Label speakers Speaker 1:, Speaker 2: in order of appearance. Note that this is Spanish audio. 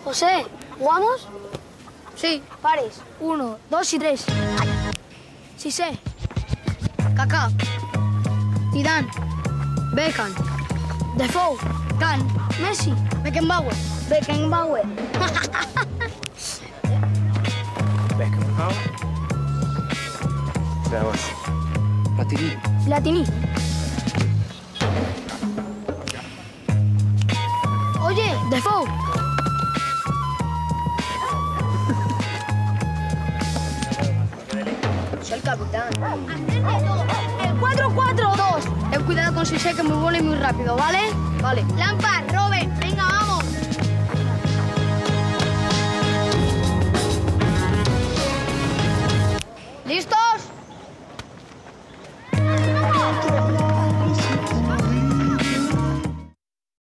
Speaker 1: José, ¿jugamos?
Speaker 2: Sí.
Speaker 1: Pares.
Speaker 2: 1, 2 y 3. Cissé. Kaká. Zidane. Beckham. Defoe. Can. Messi. Beckenbauer.
Speaker 1: Beckenbauer.
Speaker 3: Beckenbauer. Veamos. Platini.
Speaker 2: Platini. Oye, Defoe.
Speaker 1: Soy el capitán.
Speaker 2: El 4-4-2. Cuidado con Cissé, que es muy bueno y muy rápido, ¿vale? Vale.
Speaker 1: Lampard,